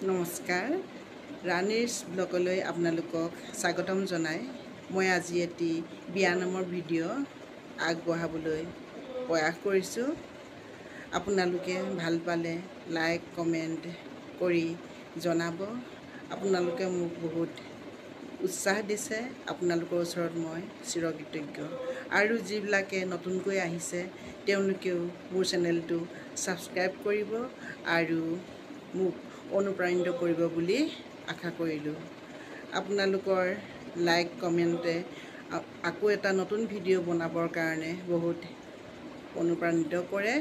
নমস্কাৰ ৰাণীৰ ব্লগলৈ আপোনালোকক স্বাগতম জনাই মই আজি এটি বিয়া নামৰ ভিডিঅ' আগবঢ়াবলৈ প্ৰয়াস কৰিছোঁ। আপোনালোকে ভাল পালে লাইক কমেণ্ট কৰি জনাব। আপোনালোকে মোক বহুত উৎসাহ দিছে, আপোনালোকৰ ওচৰত মই চিৰকৃতজ্ঞ। আৰু যিবিলাকে নতুনকৈ আহিছে তেওঁলোকেও মোৰ চেনেলটো ছাবস্ক্ৰাইব কৰিব আৰু মোক অনুপ্ৰাণিত কৰিব বুলি আশা কৰিলোঁ। আপোনালোকৰ লাইক কমেণ্টে আকৌ এটা নতুন ভিডিঅ' বনাবৰ কাৰণে বহুত অনুপ্ৰাণিত কৰে।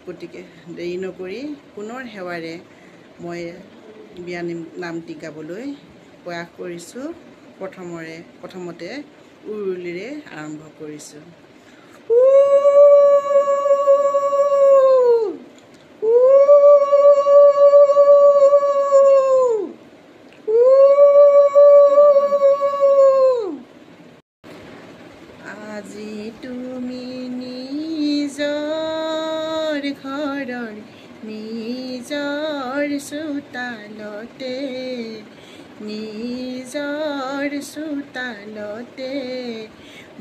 গতিকে দেৰি নকৰি পুনৰ সেৱাৰে মই বিয়া নামটি গাবলৈ প্ৰয়াস কৰিছোঁ। প্ৰথমতে উৰুলিৰে আৰম্ভ কৰিছোঁ। আজি তুমি নিজৰ ঘৰৰ নিজৰ চোতালতে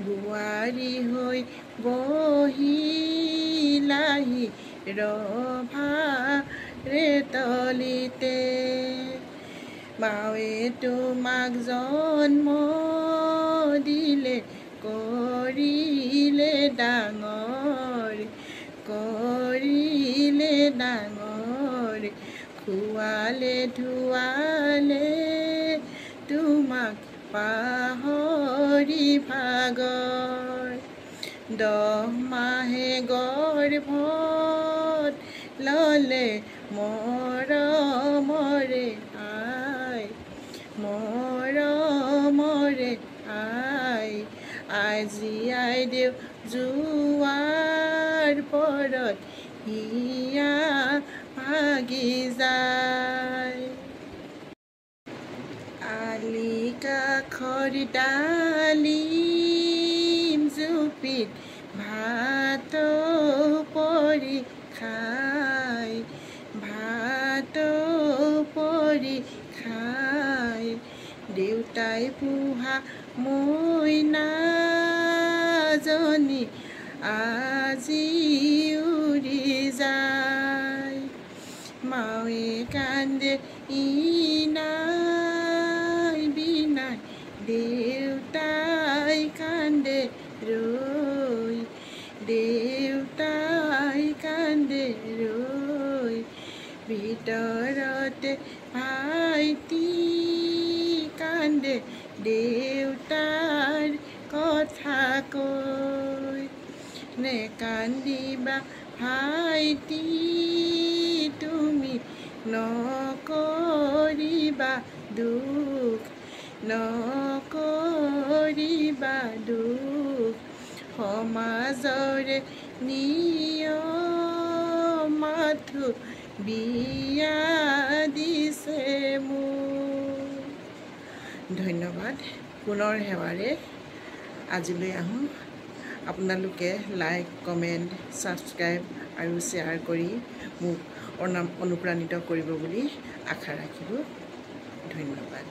বোৱাৰী হৈ বহিলাহি ৰভাৰে তলিতে। বাৱে তোমাক জন্ম দিলে কৰিলে ডাঙৰ খুৱালে ধুৱালে তোমাক পাহৰি ভাগৰ। 10 মাহে গৰ্ভত ল'লে মৰমৰে আই জীয়াই দেউ জোৱাৰ পৰত হিয়া ভাগি যায়। আলি কাষৰ ডালিম জুপিত ভাত পৰি খাই দেউতাই পোহা মইনাজনী আজি উৰি যায়। মাৱে কান্দে ইনাই বিনাই দেউতাই কান্দে ৰৈ ভিতৰতে ভাইটি কান্দে দেউতাৰ কথা কৈ। নেকান্দিবা ভাইটি তুমি নকৰিবা দুখ সমাজৰে নিয়ম মাথো বিয়া দিছে মোক। ধন্যবাদ। পুনৰ সেৱাৰে আজিলৈ আহোঁ। আপোনালোকে লাইক কমেণ্ট ছাবস্ক্ৰাইব আৰু শ্বেয়াৰ কৰি মোক অনুপ্ৰাণিত কৰিব বুলি আশা ৰাখিলোঁ। ধন্যবাদ।